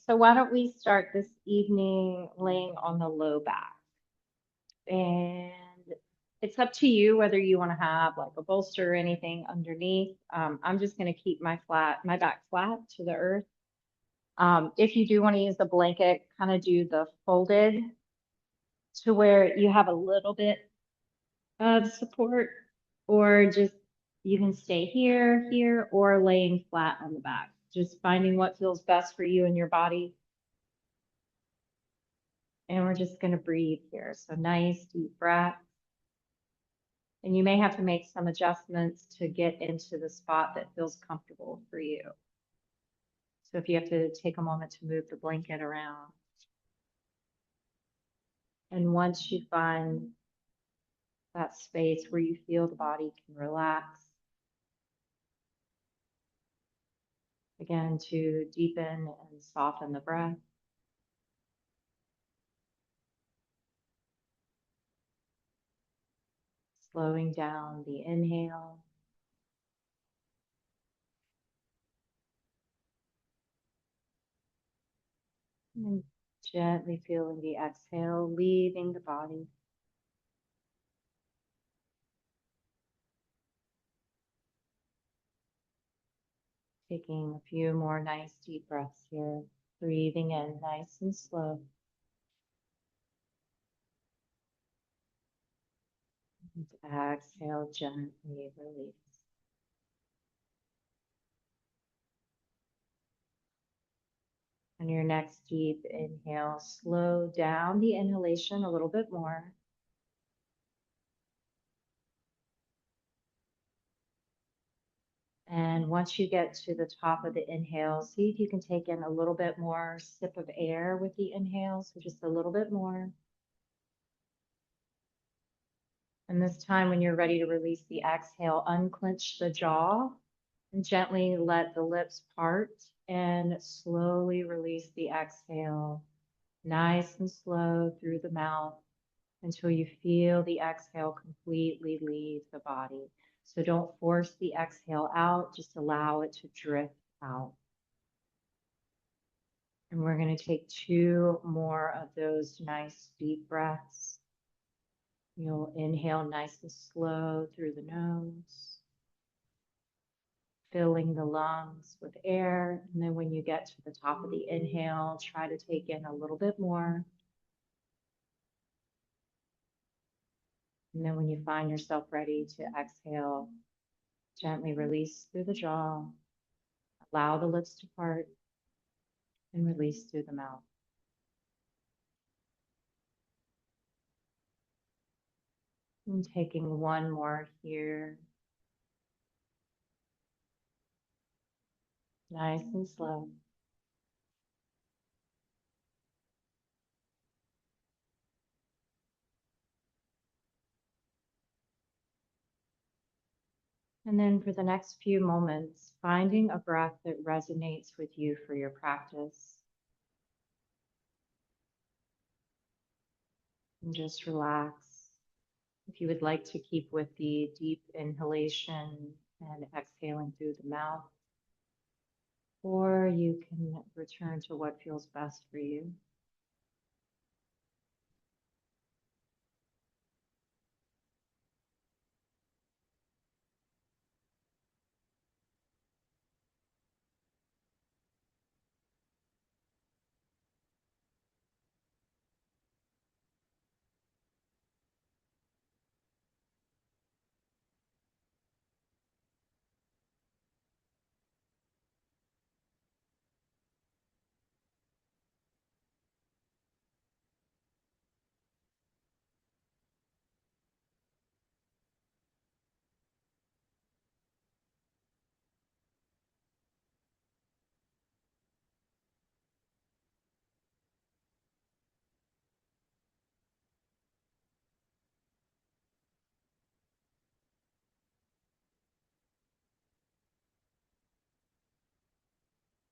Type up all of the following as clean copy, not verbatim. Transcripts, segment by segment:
So why don't we start this evening laying on the low back? And it's up to you whether you want to have like a bolster or anything underneath. I'm just going to keep my back flat to the earth. If you do want to use the blanket, kind of do the folded to where you have a little bit of support, or just you can stay here, or laying flat on the back. Just finding what feels best for you and your body. And we're just going to breathe here. So nice deep breath. And you may have to make some adjustments to get into the spot that feels comfortable for you. So if you have to take a moment to move the blanket around. And once you find that space where you feel the body can relax, again, to deepen and soften the breath. Slowing down the inhale. And gently feeling the exhale, leaving the body. Taking a few more nice deep breaths here. Breathing in nice and slow. And exhale, gently release. On your next deep inhale, slow down the inhalation a little bit more. And once you get to the top of the inhale, see if you can take in a little bit more sip of air with the inhale. So just a little bit more. And this time, when you're ready to release the exhale, unclench the jaw and gently let the lips part and slowly release the exhale. Nice and slow through the mouth until you feel the exhale completely leave the body. So don't force the exhale out, just allow it to drift out. And we're going to take 2 more of those nice deep breaths. You'll inhale nice and slow through the nose, filling the lungs with air. And then when you get to the top of the inhale, try to take in a little bit more. And then when you find yourself ready to exhale, gently release through the jaw, allow the lips to part, and release through the mouth. And taking one more here. Nice and slow. And then for the next few moments, finding a breath that resonates with you for your practice. And just relax. If you would like to keep with the deep inhalation and exhaling through the mouth, or you can return to what feels best for you.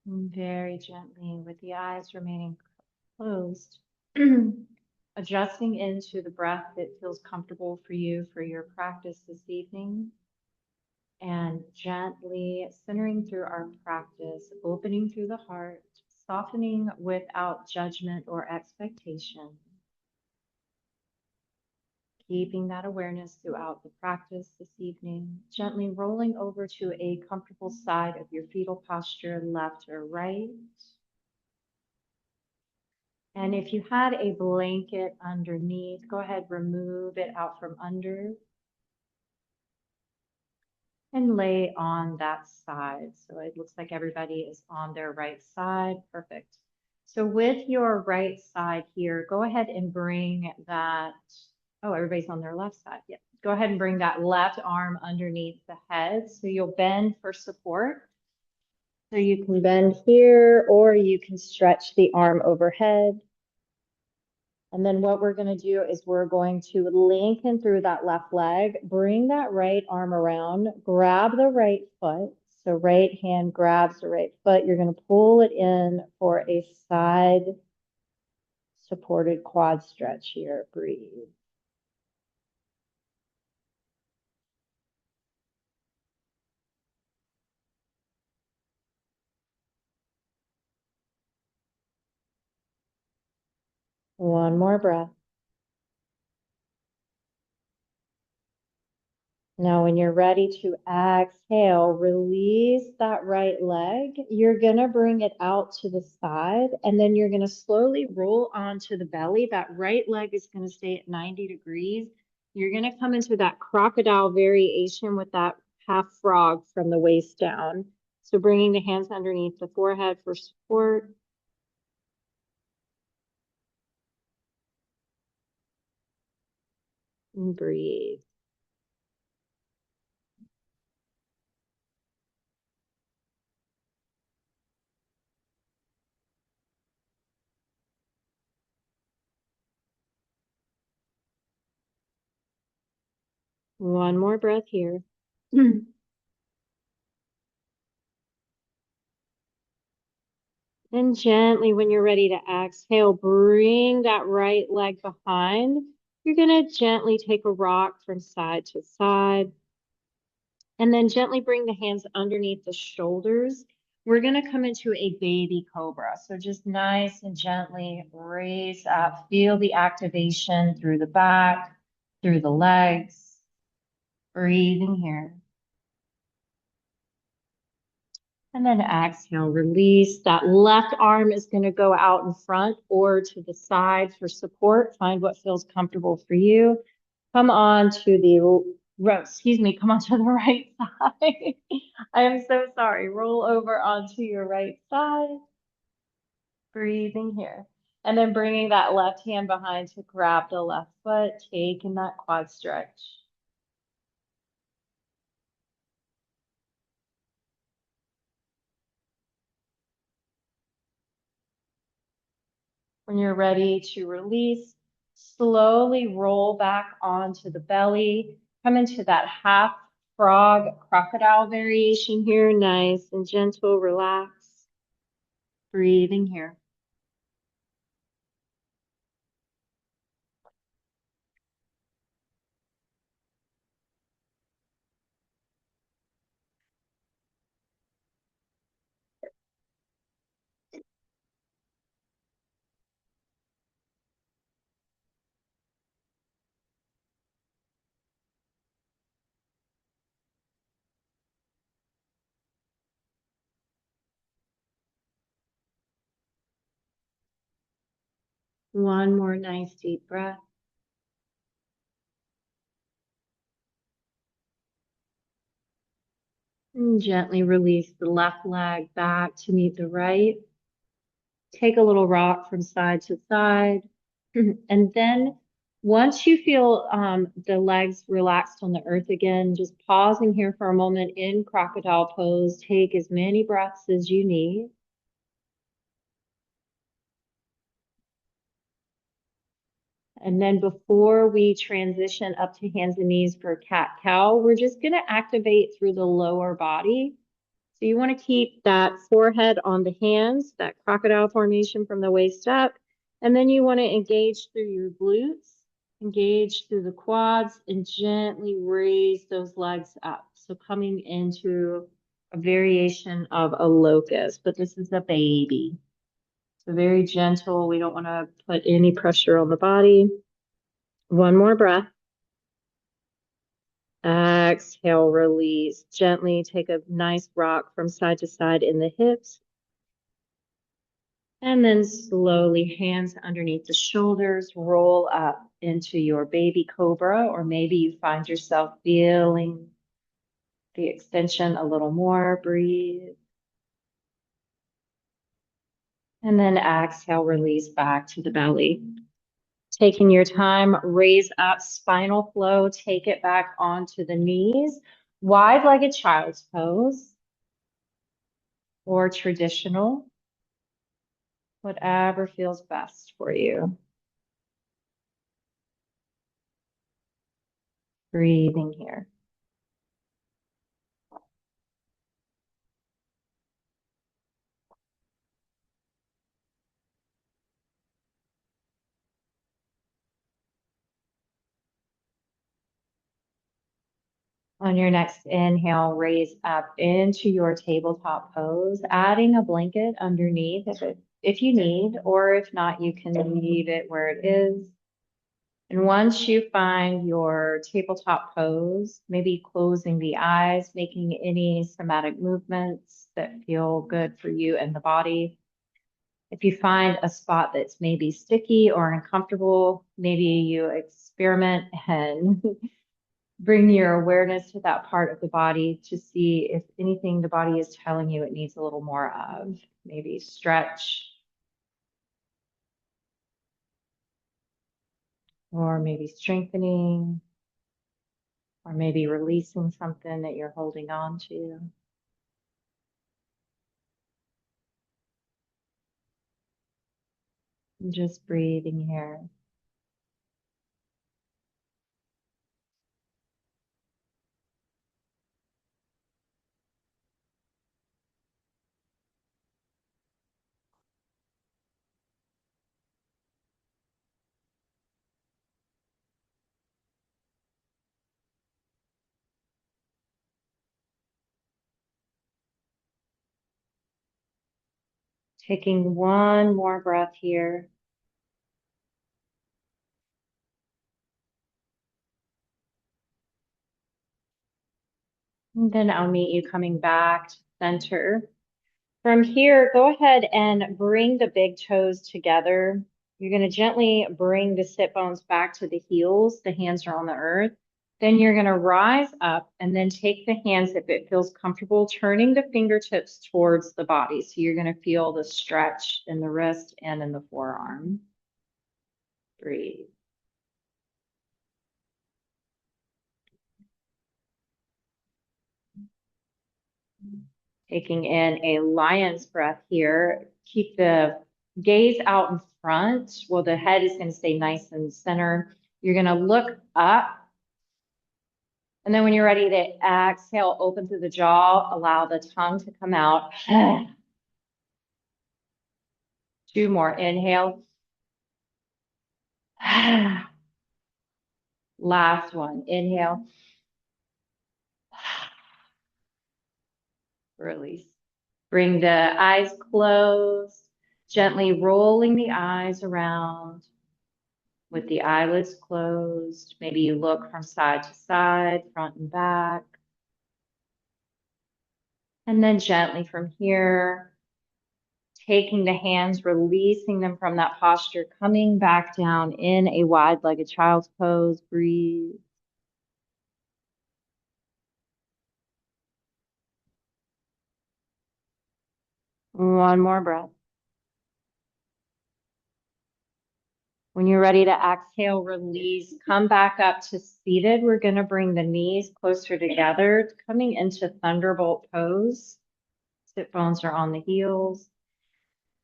And very gently, with the eyes remaining closed, adjusting into the breath that feels comfortable for you for your practice this evening, and gently centering through our practice, opening through the heart, softening without judgment or expectation. Keeping that awareness throughout the practice this evening, gently rolling over to a comfortable side of your fetal posture, left or right. And if you had a blanket underneath, go ahead, remove it out from under and lay on that side. So it looks like everybody is on their right side. Perfect. So with your right side here, go ahead and bring that, oh, everybody's on their left side. Yeah. Go ahead and bring that left arm underneath the head. So you'll bend for support. So you can bend here or you can stretch the arm overhead. And then what we're going to do is we're going to lengthen through that left leg, bring that right arm around, grab the right foot. So right hand grabs the right foot. You're going to pull it in for a side supported quad stretch here. Breathe. One more breath. Now, when you're ready to exhale, release that right leg. You're going to bring it out to the side, and then you're going to slowly roll onto the belly. That right leg is going to stay at 90 degrees. You're going to come into that crocodile variation with that half frog from the waist down. So bringing the hands underneath the forehead for support. And breathe. One more breath here. And gently, when you're ready to exhale, bring that right leg behind. You're going to gently take a rock from side to side. And then gently bring the hands underneath the shoulders. We're going to come into a baby cobra. So just nice and gently raise up. Feel the activation through the back, through the legs. Breathing here. And then exhale, release. That left arm is going to go out in front or to the side for support. Find what feels comfortable for you. Come on to the, come on to the right side. I am so sorry. Roll over onto your right side. Breathing here. And then bringing that left hand behind to grab the left foot, taking that quad stretch. When you're ready to release, slowly roll back onto the belly. Come into that half frog crocodile variation here. Nice and gentle, relax. Breathing here. One more nice deep breath. And gently release the left leg back to meet the right. Take a little rock from side to side. And then once you feel the legs relaxed on the earth again, just pausing here for a moment in crocodile pose. Take as many breaths as you need. And then before we transition up to hands and knees for cat-cow, we're just going to activate through the lower body. So you want to keep that forehead on the hands, that crocodile formation from the waist up. And then you want to engage through your glutes, engage through the quads, and gently raise those legs up. So coming into a variation of a locust, but this is a baby. So very gentle. We don't want to put any pressure on the body. One more breath. Exhale, release. Gently take a nice rock from side to side in the hips. And then slowly, hands underneath the shoulders, roll up into your baby cobra, or maybe you find yourself feeling the extension a little more. Breathe. And then exhale, release back to the belly. Taking your time, raise up spinal flow, take it back onto the knees. Wide-legged child's pose or traditional, whatever feels best for you. Breathing here. On your next inhale, raise up into your tabletop pose, adding a blanket underneath if you need, or if not, you can leave it where it is. And once you find your tabletop pose, maybe closing the eyes, making any somatic movements that feel good for you and the body. If you find a spot that's maybe sticky or uncomfortable, maybe you experiment and bring your awareness to that part of the body to see if anything the body is telling you it needs a little more of. Maybe stretch, or maybe strengthening, or maybe releasing something that you're holding on to. And just breathing here. Taking one more breath here. And then I'll meet you coming back to center. From here, go ahead and bring the big toes together. You're going to gently bring the sit bones back to the heels. The hands are on the earth. Then you're going to rise up and then take the hands, if it feels comfortable, turning the fingertips towards the body. So you're going to feel the stretch in the wrist and in the forearm. Breathe. Taking in a lion's breath here. Keep the gaze out in front. Well, the head is going to stay nice and center. You're going to look up. And then when you're ready to exhale, open through the jaw, allow the tongue to come out. Two more. Inhale. Last one. Inhale. Release. Bring the eyes closed, gently rolling the eyes around with the eyelids closed. Maybe you look from side to side, front and back. And then gently from here, taking the hands, releasing them from that posture, coming back down in a wide-legged child's pose. Breathe. One more breath. When you're ready to exhale, release, come back up to seated. We're going to bring the knees closer together, coming into thunderbolt pose. Sit bones are on the heels.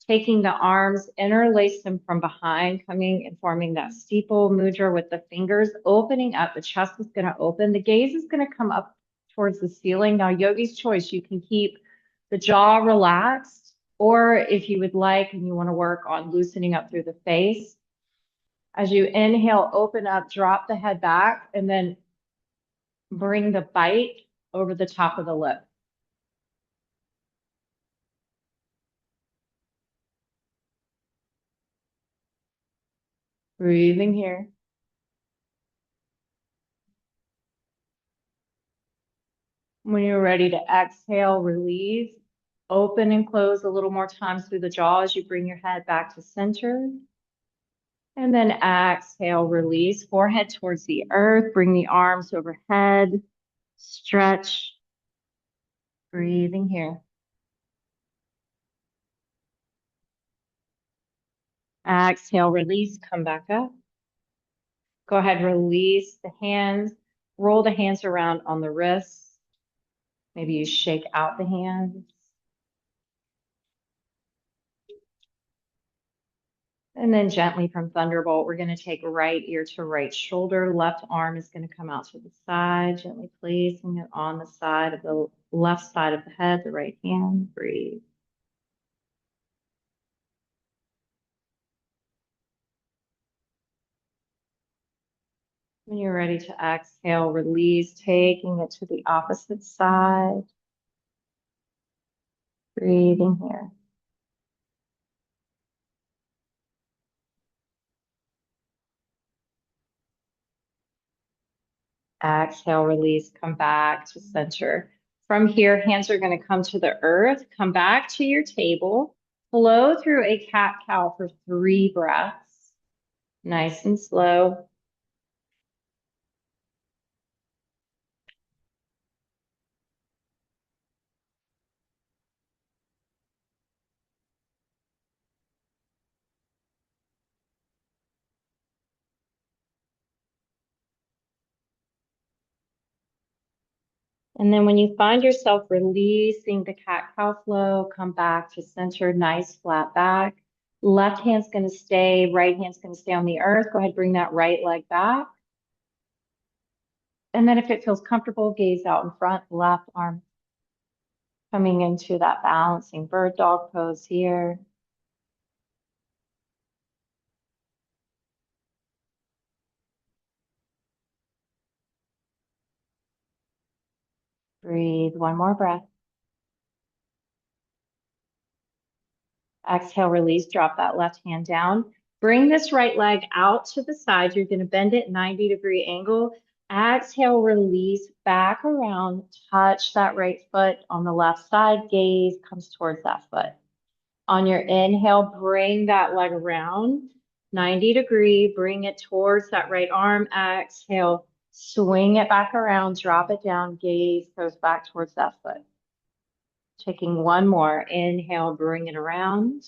Taking the arms, interlace them from behind, coming and forming that steeple mudra with the fingers, opening up. The chest is going to open. The gaze is going to come up towards the ceiling. Now, yogi's choice. You can keep the jaw relaxed, or if you would like and you want to work on loosening up through the face, as you inhale, open up, drop the head back, and then bring the bite over the top of the lip. Breathing here. When you're ready to exhale, release. Open and close a little more times through the jaw as you bring your head back to center. And then exhale, release. Forehead towards the earth. Bring the arms overhead. Stretch. Breathing here. Exhale, release. Come back up. Go ahead, release the hands. Roll the hands around on the wrists. Maybe you shake out the hands. And then gently from Thunderbolt, we're going to take right ear to right shoulder. Left arm is going to come out to the side, gently placing it on the side of the left side of the head, the right hand. Breathe. When you're ready to exhale, release, taking it to the opposite side. Breathing here. Exhale, release, come back to center. From here, hands are going to come to the earth. Come back to your table. Flow through a cat-cow for 3 breaths. Nice and slow. And then when you find yourself releasing the cat-cow flow, come back to center, nice flat back. Left hand's going to stay, right hand's going to stay on the earth. Go ahead, bring that right leg back. And then if it feels comfortable, gaze out in front, left arm coming into that balancing bird dog pose here. Breathe, one more breath. Exhale, release, drop that left hand down. Bring this right leg out to the side. You're going to bend it 90-degree angle. Exhale, release, back around, touch that right foot on the left side. Gaze comes towards that foot. On your inhale, bring that leg around, 90-degree, bring it towards that right arm. Exhale, swing it back around, drop it down, gaze goes back towards that foot. Taking one more, inhale, bring it around.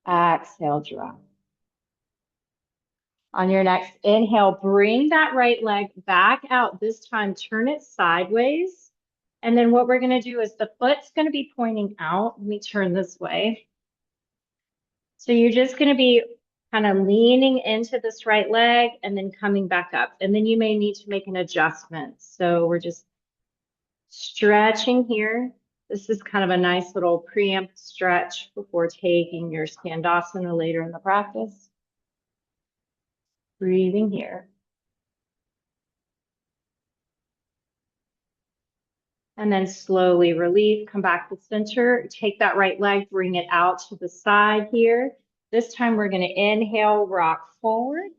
Exhale, drop. On your next inhale, bring that right leg back out. This time, turn it sideways. And then what we're going to do is the foot's going to be pointing out. Let me turn this way. So you're just going to be kind of leaning into this right leg and then coming back up. And then you may need to make an adjustment. So we're just stretching here. This is kind of a nice little preamp stretch before taking your Skandasana later in the practice. Breathing here. And then slowly release, come back to center, take that right leg, bring it out to the side here. This time we're going to inhale, rock forward.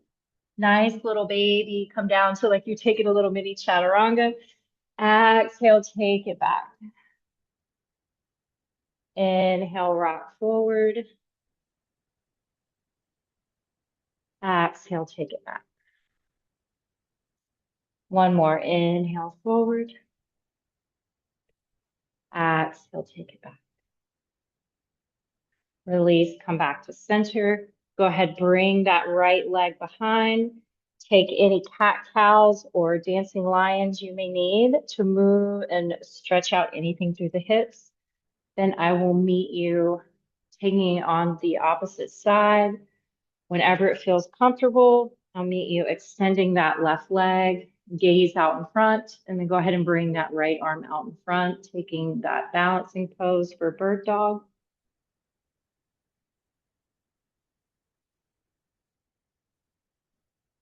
Nice little baby, come down so like you're taking a little mini chaturanga. Exhale, take it back. Inhale, rock forward. Exhale, take it back. One more, inhale forward. Exhale, take it back. Release, come back to center. Go ahead, bring that right leg behind. Take any cat-cows or dancing lions you may need to move and stretch out anything through the hips. Then I will meet you taking on the opposite side. Whenever it feels comfortable, I'll meet you extending that left leg, gaze out in front, and then go ahead and bring that right arm out in front, taking that balancing pose for bird dog.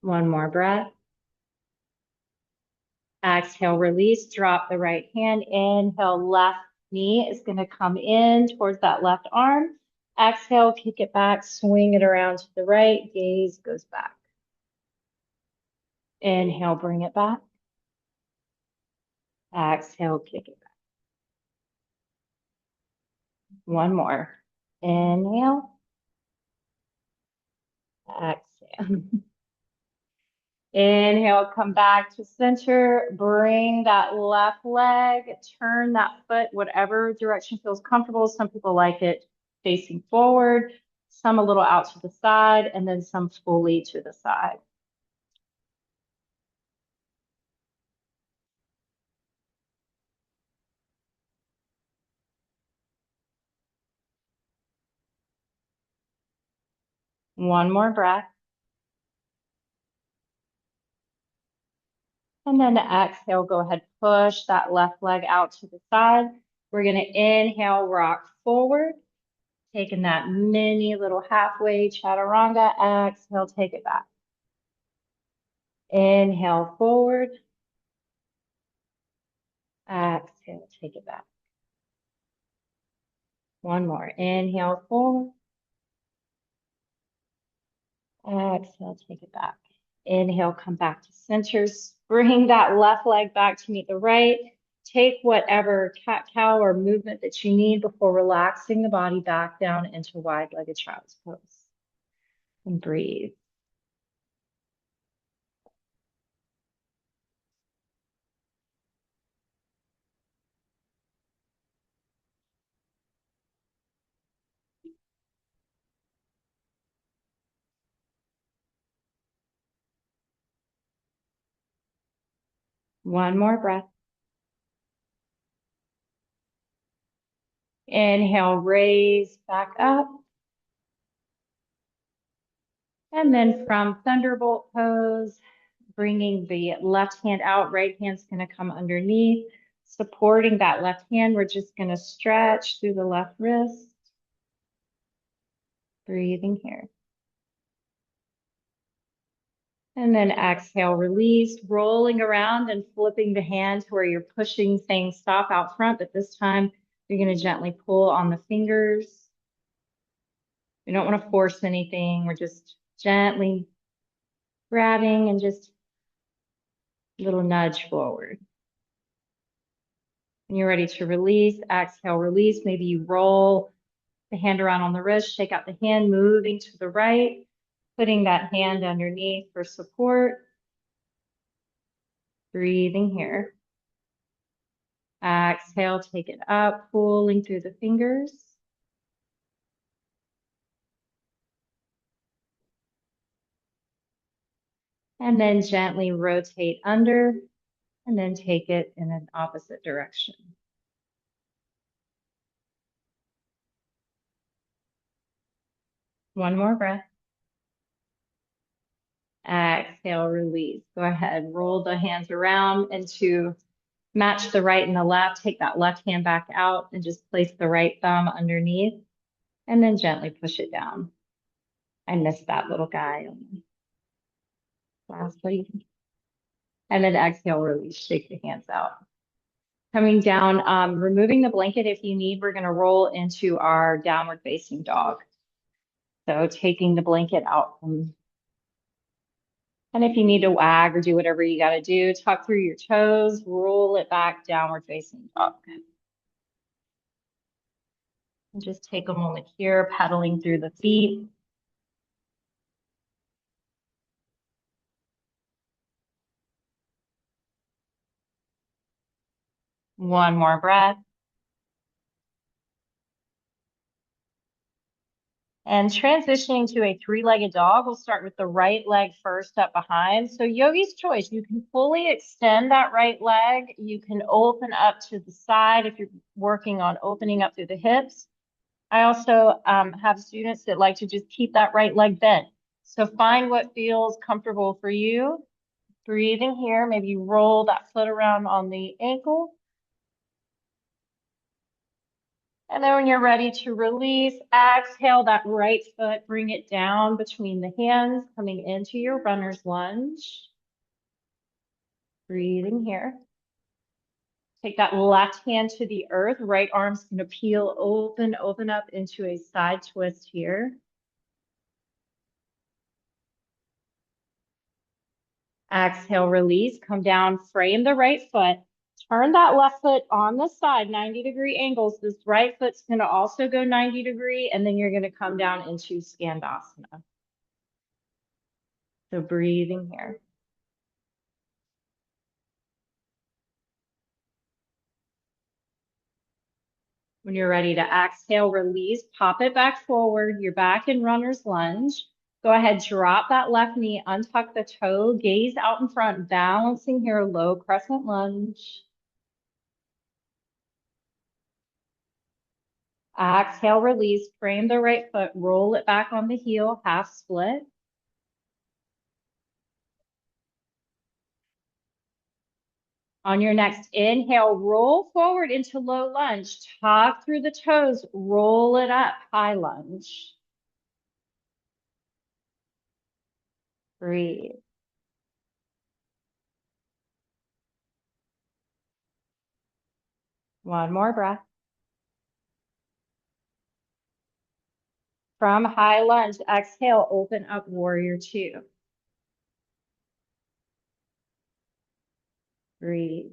One more breath. Exhale, release, drop the right hand. Inhale, left knee is going to come in towards that left arm. Exhale, kick it back, swing it around to the right, gaze goes back. Inhale, bring it back. Exhale, kick it back. One more. Inhale. Exhale. Inhale, come back to center. Bring that left leg, turn that foot, whatever direction feels comfortable. Some people like it facing forward, some a little out to the side, and then some fully to the side. One more breath. And then exhale, go ahead, push that left leg out to the side. We're going to inhale, rock forward, taking that mini little halfway chaturanga. Exhale, take it back. Inhale, forward. Exhale, take it back. One more. Inhale, forward. Exhale, take it back. Inhale, come back to center. Bring that left leg back to meet the right. Take whatever cat-cow or movement that you need before relaxing the body back down into wide-legged child's pose. And breathe. One more breath. Inhale, raise back up. And then from Thunderbolt pose, bringing the left hand out, right hand's going to come underneath. Supporting that left hand, we're just going to stretch through the left wrist. Breathing here. And then exhale, release, rolling around and flipping the hand to where you're pushing, saying stop out front, but this time you're going to gently pull on the fingers. We don't want to force anything. We're just gently grabbing and just a little nudge forward. When you're ready to release, exhale, release. Maybe you roll the hand around on the wrist, shake out the hand, moving to the right, putting that hand underneath for support. Breathing here. Exhale, take it up, pulling through the fingers. And then gently rotate under and then take it in an opposite direction. One more breath. Exhale, release. Go ahead, roll the hands around and to match the right and the left, take that left hand back out and just place the right thumb underneath and then gently push it down. I missed that little guy on the last one. And then exhale, release, shake the hands out. Coming down, removing the blanket if you need, we're gonna roll into our downward facing dog. So taking the blanket out from, and if you need to wag or do whatever you gotta do, tuck through your toes, roll it back, downward facing dog. And just take a moment here, pedaling through the feet. One more breath. And transitioning to a three-legged dog, we'll start with the right leg first up behind. So yogi's choice, you can fully extend that right leg. You can open up to the side if you're working on opening up through the hips. I also have students that like to just keep that right leg bent. So find what feels comfortable for you. Breathing here, maybe roll that foot around on the ankle. And then when you're ready to release, exhale that right foot, bring it down between the hands, coming into your runner's lunge. Breathing here. Take that left hand to the earth. Right arm's going to peel open, open up into a side twist here. Exhale, release, come down, frame the right foot. Turn that left foot on the side, 90-degree angles. This right foot's going to also go 90-degree, and then you're going to come down into Skandasana. So breathing here. When you're ready to exhale, release, pop it back forward. You're back in runner's lunge. Go ahead, drop that left knee, untuck the toe, gaze out in front, balancing here, low crescent lunge. Exhale, release, frame the right foot, roll it back on the heel, half split. On your next inhale, roll forward into low lunge, tuck through the toes, roll it up, high lunge. Breathe. One more breath. From high lunge, exhale, open up, warrior two. Breathe.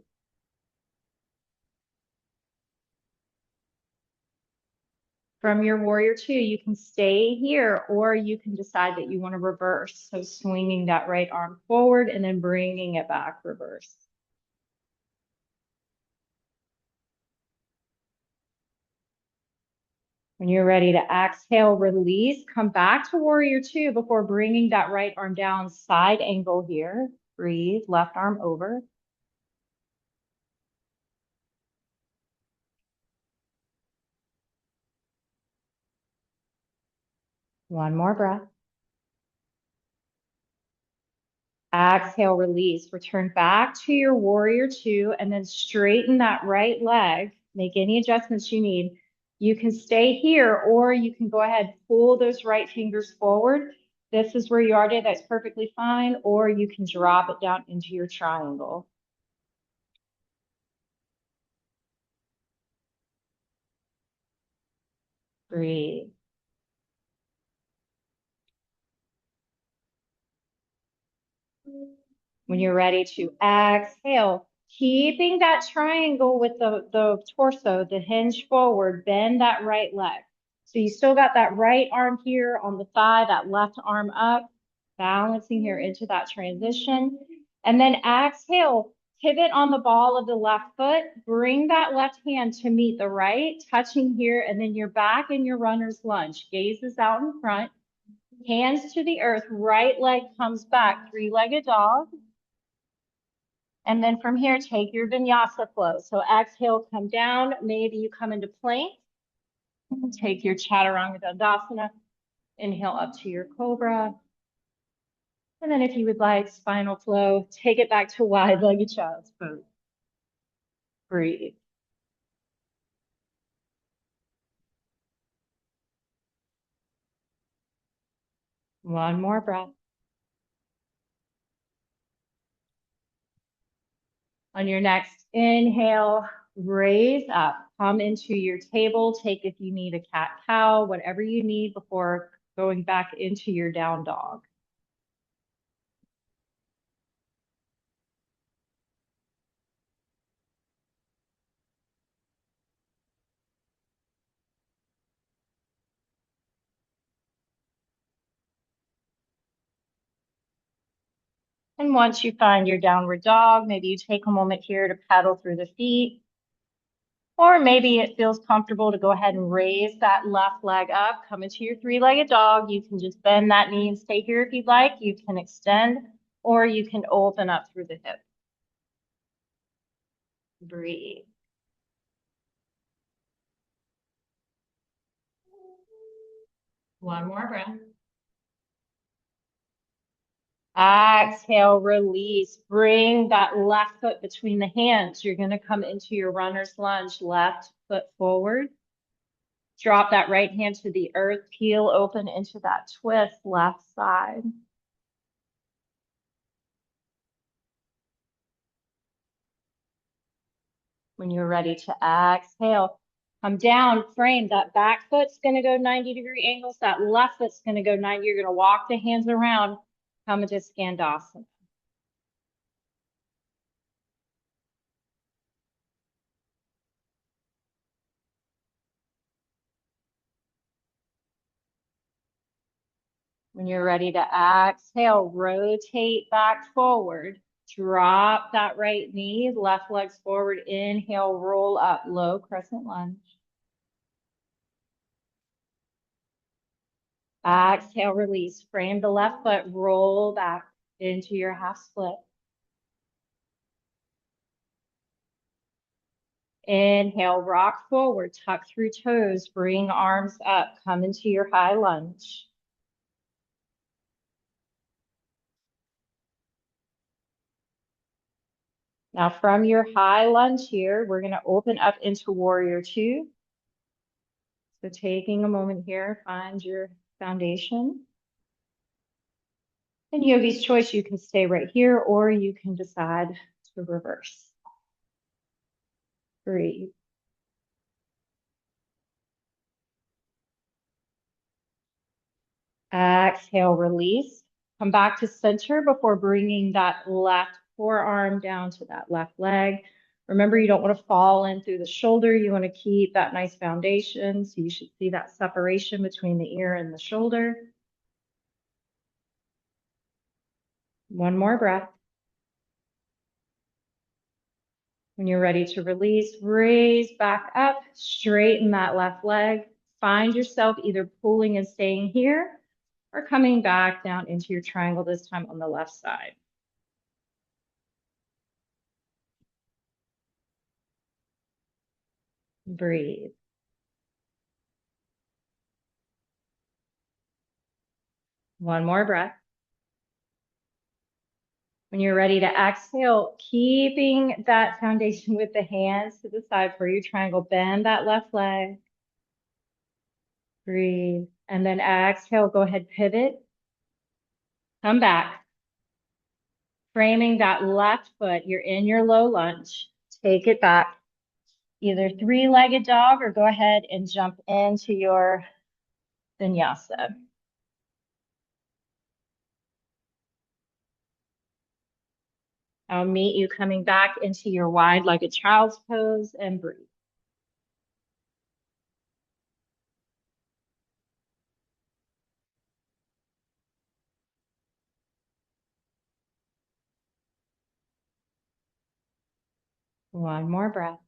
From your warrior two, you can stay here or you can decide that you want to reverse. So swinging that right arm forward and then bringing it back, reverse. When you're ready to exhale, release, come back to warrior two before bringing that right arm down, side angle here. Breathe, left arm over. One more breath. Exhale, release, return back to your warrior two and then straighten that right leg. Make any adjustments you need. You can stay here or you can go ahead, pull those right fingers forward. This is where you are today, that's perfectly fine. Or you can drop it down into your triangle. Breathe. When you're ready to exhale, keeping that triangle with the torso, the hinge forward, bend that right leg. So you still got that right arm here on the thigh, that left arm up, balancing here into that transition. And then exhale, pivot on the ball of the left foot, bring that left hand to meet the right, touching here, and then you're back in your runner's lunge. Gazes out in front, hands to the earth, right leg comes back, three-legged dog. And then from here, take your vinyasa flow. So exhale, come down. Maybe you come into plank. Take your chaturanga dandasana. Inhale up to your cobra. And then if you would like spinal flow, take it back to wide-legged child's pose. Breathe. One more breath. On your next inhale, raise up. Come into your table. Take if you need a cat-cow, whatever you need before going back into your down dog. And once you find your downward dog, maybe you take a moment here to pedal through the feet. Or maybe it feels comfortable to go ahead and raise that left leg up, come into your three-legged dog. You can just bend that knee and stay here if you'd like. You can extend, or you can open up through the hip. Breathe. One more breath. Exhale, release. Bring that left foot between the hands. You're going to come into your runner's lunge, left foot forward. Drop that right hand to the earth, peel open into that twist, left side. When you're ready to exhale, come down, frame. That back foot's going to go 90-degree angles. That left foot's going to go 90. You're going to walk the hands around. Come into Skandasana. When you're ready to exhale, rotate back forward. Drop that right knee, left leg's forward. Inhale, roll up, low crescent lunge. Exhale, release. Frame the left foot, roll back into your half split. Inhale, rock forward, tuck through toes, bring arms up, come into your high lunge. Now from your high lunge here, we're gonna open up into warrior two. So taking a moment here, find your foundation. And yogi's choice, you can stay right here or you can decide to reverse. Breathe. Exhale, release. Come back to center before bringing that left forearm down to that left leg. Remember, you don't want to fall in through the shoulder. You want to keep that nice foundation. So you should see that separation between the ear and the shoulder. One more breath. When you're ready to release, raise back up, straighten that left leg. Find yourself either pulling and staying here or coming back down into your triangle, this time on the left side. Breathe. One more breath. When you're ready to exhale, keeping that foundation with the hands to the side for your triangle, bend that left leg. Breathe. And then exhale, go ahead, pivot. Come back. Framing that left foot, you're in your low lunge. Take it back. Either three-legged dog or go ahead and jump into your vinyasa. I'll meet you coming back into your wide-legged child's pose and breathe. One more breath.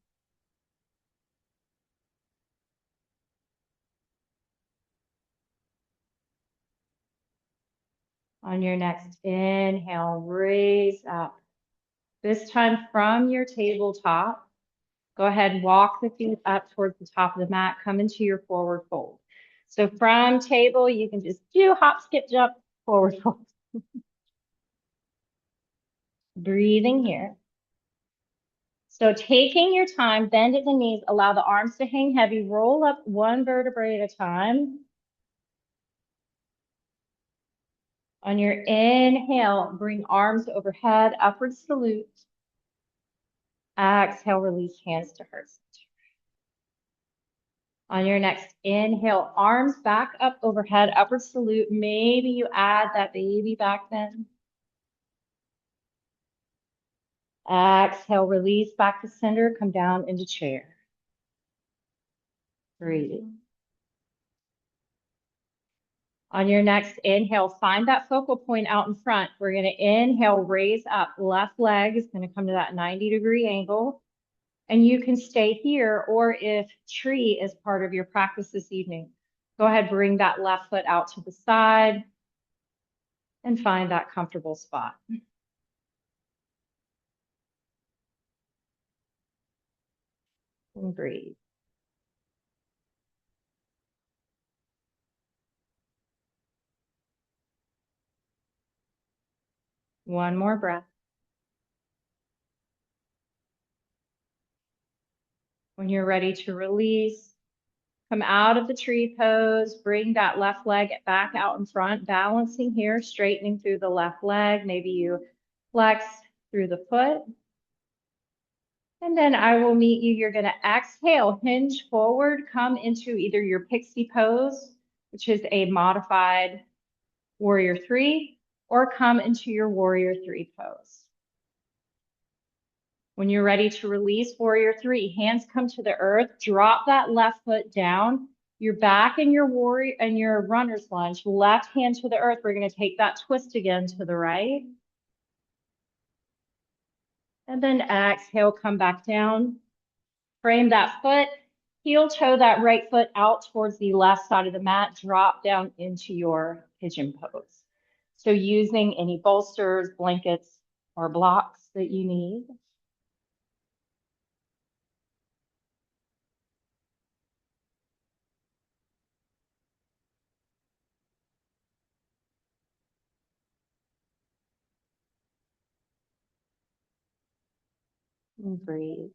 On your next inhale, raise up. This time from your tabletop, go ahead and walk the feet up towards the top of the mat. Come into your forward fold. So from table, you can just do hop, skip, jump, forward fold. Breathing here. So taking your time, bend at the knees, allow the arms to hang heavy, roll up one vertebrae at a time. On your inhale, bring arms overhead, upward salute. Exhale, release hands to heart center. On your next inhale, arms back up overhead, upward salute. Maybe you add that baby back then. Exhale, release back to center, come down into chair. Breathe. On your next inhale, find that focal point out in front. We're going to inhale, raise up. Left leg is going to come to that 90-degree angle. And you can stay here, or if tree is part of your practice this evening, go ahead, bring that left foot out to the side and find that comfortable spot. And breathe. One more breath. When you're ready to release, come out of the tree pose, bring that left leg back out in front, balancing here, straightening through the left leg. Maybe you flex through the foot. And then I will meet you. You're going to exhale, hinge forward, come into either your pixie pose, which is a modified warrior three, or come into your warrior three pose. When you're ready to release warrior three, hands come to the earth, drop that left foot down. You're back in your warrior and your runner's lunge, left hand to the earth. We're going to take that twist again to the right. And then exhale, come back down. Frame that foot, heel toe that right foot out towards the left side of the mat, drop down into your pigeon pose. So using any bolsters, blankets, or blocks that you need. And breathe.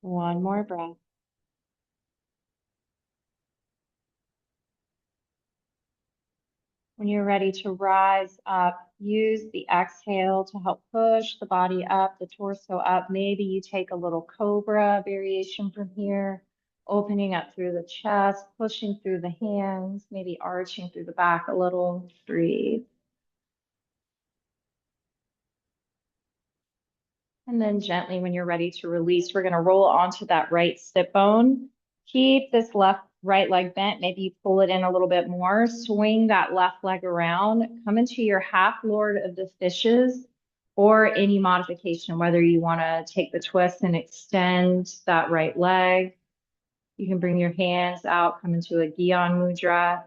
One more breath. When you're ready to rise up, use the exhale to help push the body up, the torso up. Maybe you take a little cobra variation from here, opening up through the chest, pushing through the hands, maybe arching through the back a little. Breathe. And then gently, when you're ready to release, we're going to roll onto that right sit bone. Keep this right leg bent. Maybe you pull it in a little bit more. Swing that left leg around. Come into your half lord of the fishes or any modification, whether you want to take the twist and extend that right leg. You can bring your hands out, come into a Gyan Mudra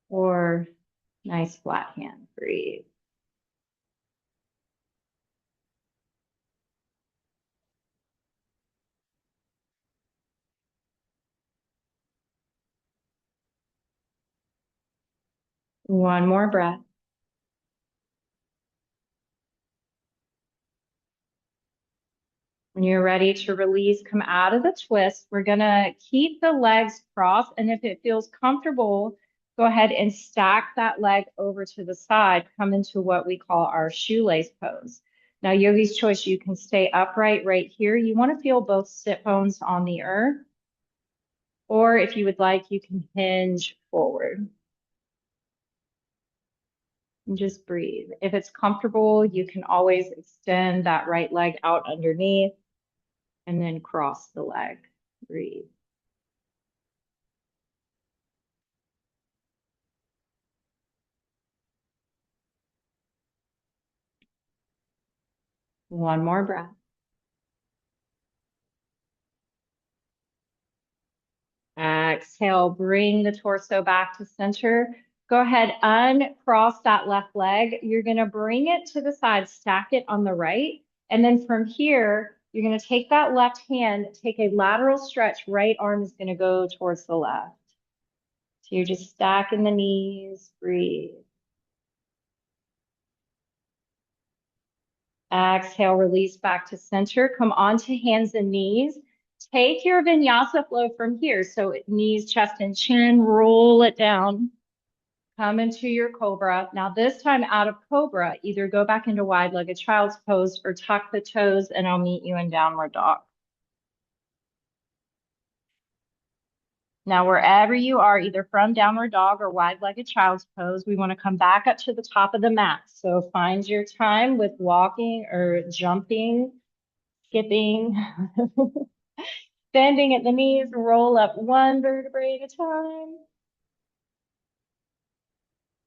or nice flat hand. Breathe. One more breath. When you're ready to release, come out of the twist. We're going to keep the legs crossed. And if it feels comfortable, go ahead and stack that leg over to the side. Come into what we call our shoelace pose. Now, yogi's choice, you can stay upright right here. You want to feel both sit bones on the earth. Or if you would like, you can hinge forward. And just breathe. If it's comfortable, you can always extend that right leg out underneath and then cross the leg. Breathe. One more breath. Exhale, bring the torso back to center. Go ahead, uncross that left leg. You're going to bring it to the side, stack it on the right. And then from here, you're going to take that left hand, take a lateral stretch. Right arm is going to go towards the left. So you're just stacking the knees. Breathe. Exhale, release back to center. Come onto hands and knees. Take your vinyasa flow from here. So knees, chest, and chin, roll it down. Come into your cobra. Now, this time out of cobra, either go back into wide-legged child's pose or tuck the toes, and I'll meet you in downward dog. Now, wherever you are, either from downward dog or wide-legged child's pose, we want to come back up to the top of the mat. So find your time with walking or jumping, skipping, bending at the knees, roll up one vertebrae at a time.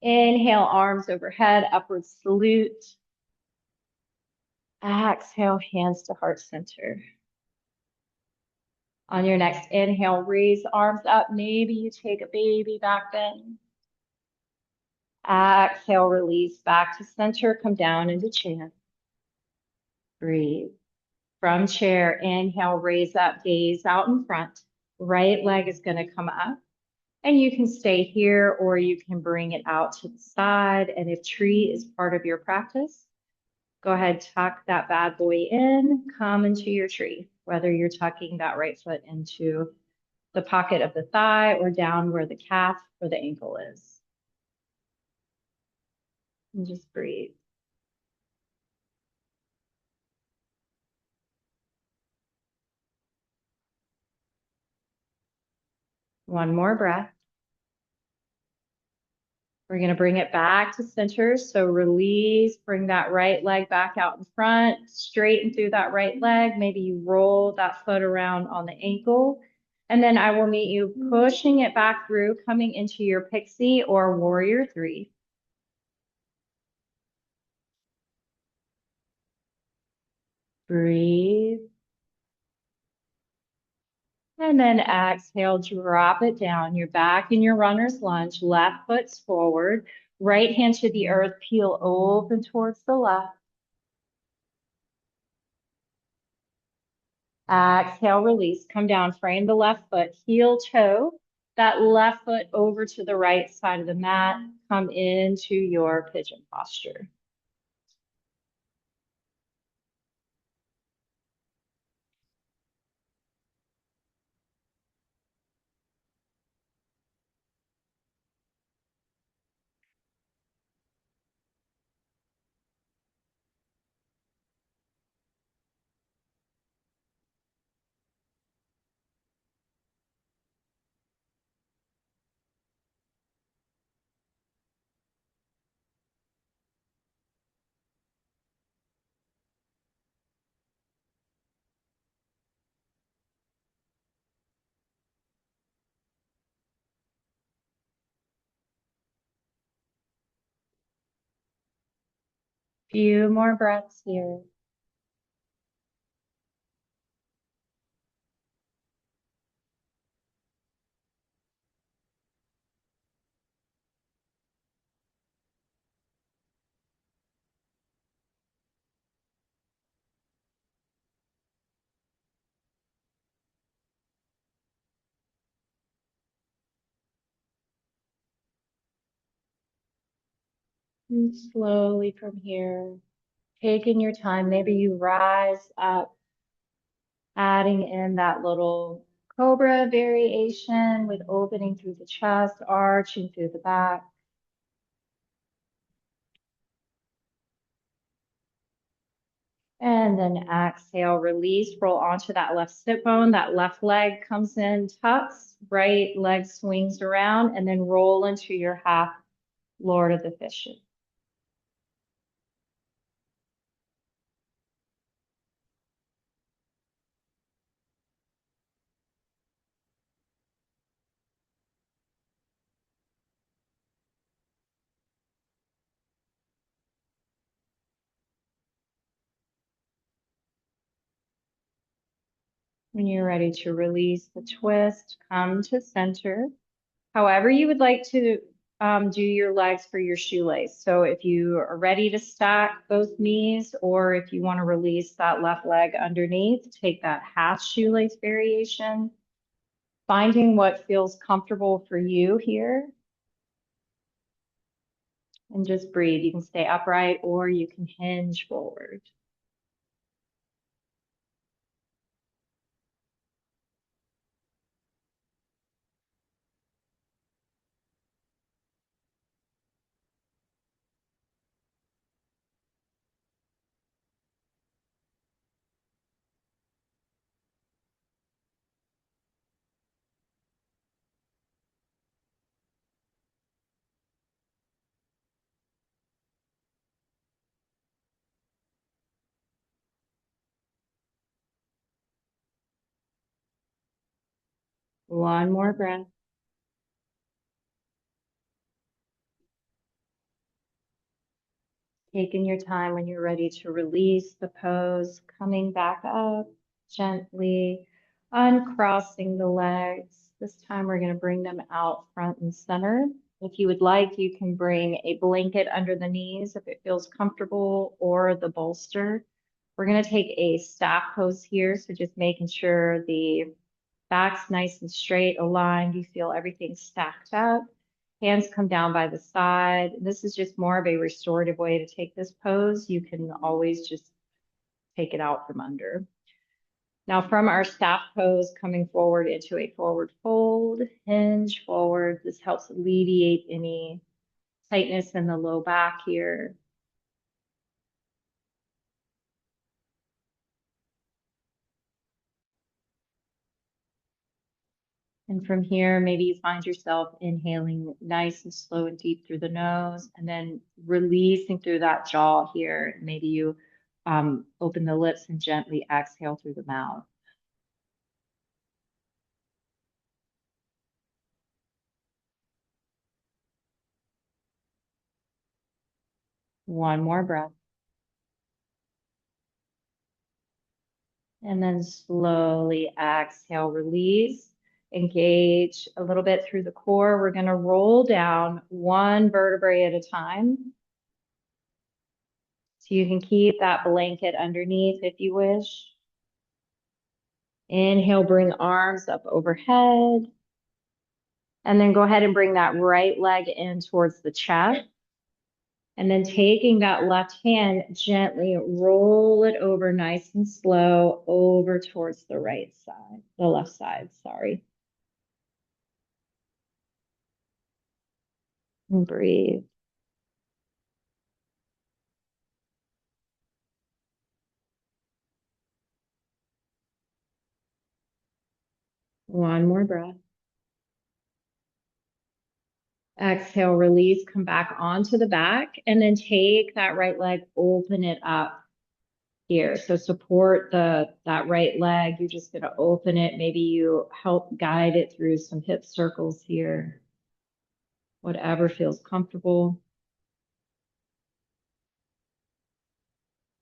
Inhale, arms overhead, upward salute. Exhale, hands to heart center. On your next inhale, raise arms up. Maybe you take a baby back bend. Exhale, release back to center, come down into chair. Breathe. From chair, inhale, raise up, gaze out in front. Right leg is going to come up. And you can stay here or you can bring it out to the side. And if tree is part of your practice, go ahead, tuck that bad boy in, come into your tree, whether you're tucking that right foot into the pocket of the thigh or down where the calf or the ankle is. And just breathe. One more breath. We're going to bring it back to center. So release, bring that right leg back out in front, straighten through that right leg. Maybe you roll that foot around on the ankle. And then I will meet you pushing it back through, coming into your pixie or warrior three. Breathe. And then exhale, drop it down. You're back in your runner's lunge, left foot's forward, right hand to the earth, peel open towards the left. Exhale, release, come down, frame the left foot, heel toe, that left foot over to the right side of the mat, come into your pigeon posture. Few more breaths here. And slowly from here, taking your time, maybe you rise up, adding in that little cobra variation with opening through the chest, arching through the back. And then exhale, release, roll onto that left sit bone. That left leg comes in, tucks, right leg swings around, and then roll into your half Lord of the Fishes. When you're ready to release the twist, come to center. However you would like to do your legs for your shoelace. So if you are ready to stack both knees, or if you want to release that left leg underneath, take that half shoelace variation, finding what feels comfortable for you here. And just breathe. You can stay upright or you can hinge forward. One more breath. Taking your time when you're ready to release the pose, coming back up gently, uncrossing the legs. This time we're going to bring them out front and center. If you would like, you can bring a blanket under the knees if it feels comfortable, or the bolster. We're going to take a staff pose here. So just making sure the back's nice and straight, aligned. You feel everything stacked up. Hands come down by the side. This is just more of a restorative way to take this pose. You can always just take it out from under. Now from our staff pose, coming forward into a forward fold, hinge forward. This helps alleviate any tightness in the low back here. And from here, maybe you find yourself inhaling nice and slow and deep through the nose, and then releasing through that jaw here. Maybe you open the lips and gently exhale through the mouth. One more breath. And then slowly exhale, release, engage a little bit through the core. We're going to roll down one vertebrae at a time. So you can keep that blanket underneath if you wish. Inhale, bring arms up overhead. And then go ahead and bring that right leg in towards the chest. And then taking that left hand, gently roll it over nice and slow over towards the right side, the left side, sorry. And breathe. One more breath. Exhale, release, come back onto the back, and then take that right leg, open it up here. So support that right leg. You're just going to open it. Maybe you help guide it through some hip circles here. Whatever feels comfortable.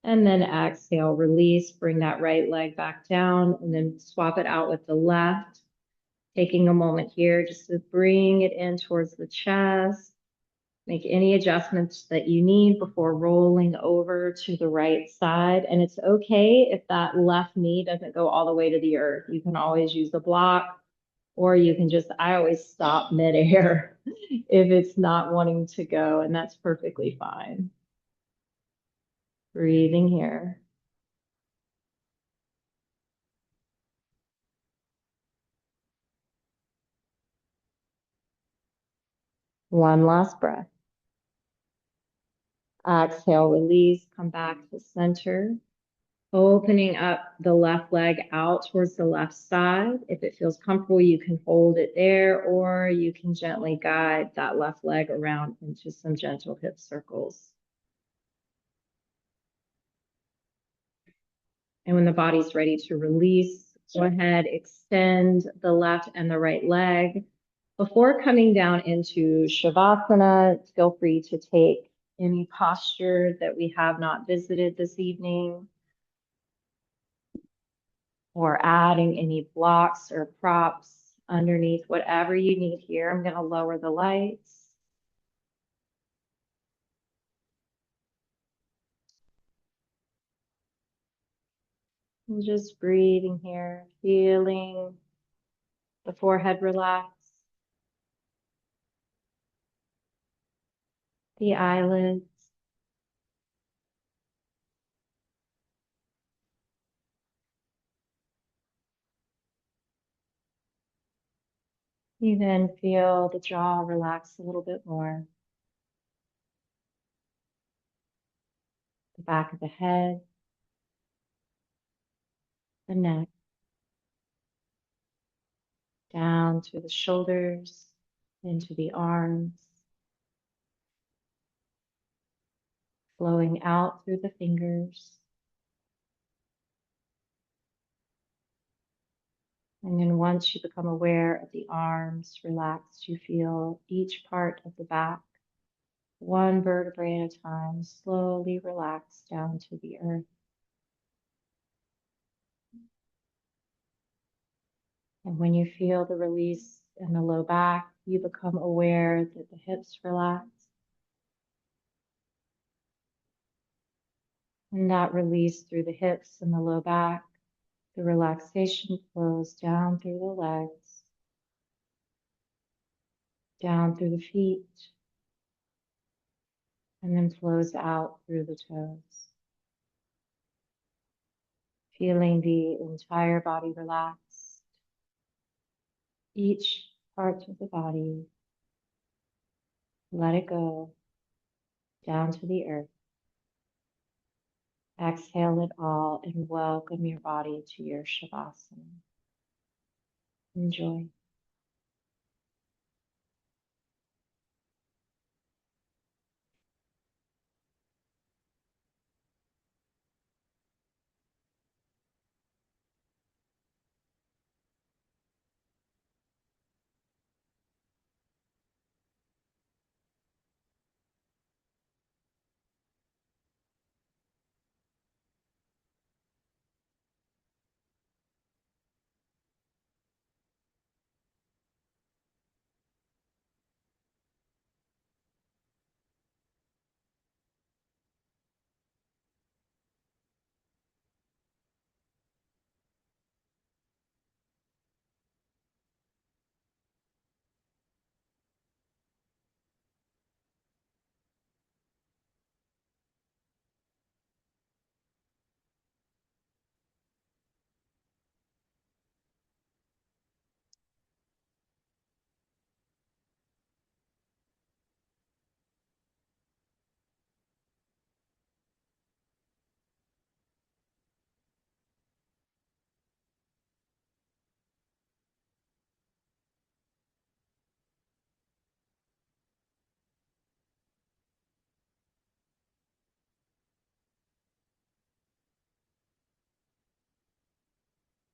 And then exhale, release, bring that right leg back down, and then swap it out with the left. Taking a moment here just to bring it in towards the chest. Make any adjustments that you need before rolling over to the right side. And it's okay if that left knee doesn't go all the way to the earth. You can always use a block, or you can just, I always stop midair if it's not wanting to go, and that's perfectly fine. Breathing here. One last breath. Exhale, release, come back to center. Opening up the left leg out towards the left side. If it feels comfortable, you can hold it there, or you can gently guide that left leg around into some gentle hip circles. And when the body's ready to release, go ahead, extend the left and the right leg. Before coming down into Shavasana, feel free to take any posture that we have not visited this evening, or adding any blocks or props underneath, whatever you need here. I'm going to lower the lights. And just breathing here, feeling the forehead relax, the eyelids. You then feel the jaw relax a little bit more. The back of the head, the neck, down to the shoulders, into the arms, flowing out through the fingers. And then once you become aware of the arms relaxed, you feel each part of the back, one vertebrae at a time, slowly relax down to the earth. And when you feel the release in the low back, you become aware that the hips relax. And that release through the hips and the low back, the relaxation flows down through the legs, down through the feet, and then flows out through the toes. Feeling the entire body relax, each part of the body, let it go down to the earth. Exhale it all and welcome your body to your Shavasana. Enjoy.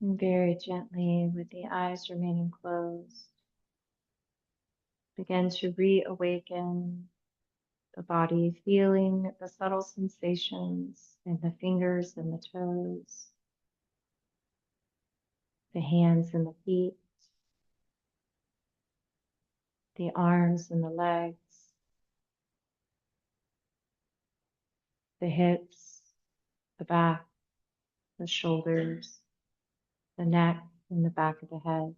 And very gently, with the eyes remaining closed, begin to reawaken the body, feeling the subtle sensations in the fingers and the toes, the hands and the feet, the arms and the legs, the hips, the back, the shoulders, the neck, and the back of the head.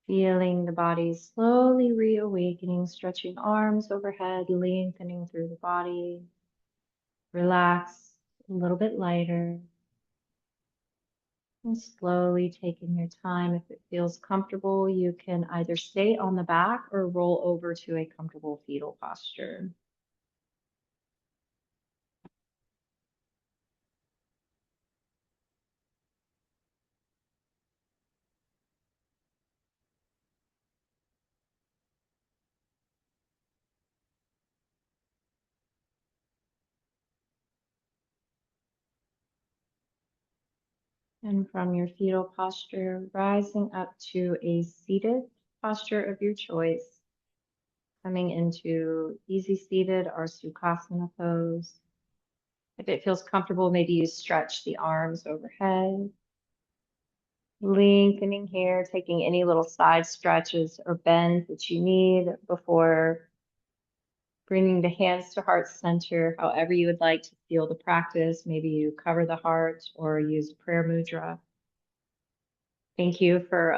Feeling the body slowly reawakening, stretching arms overhead, lengthening through the body. Relax a little bit lighter. And slowly taking your time. If it feels comfortable, you can either stay on the back or roll over to a comfortable fetal posture. And from your fetal posture, rising up to a seated posture of your choice, coming into easy seated or Sukhasana pose. If it feels comfortable, maybe you stretch the arms overhead, lengthening here, taking any little side stretches or bends that you need before bringing the hands to heart center, however you would like to feel the practice. Maybe you cover the heart or use prayer mudra. Thank you for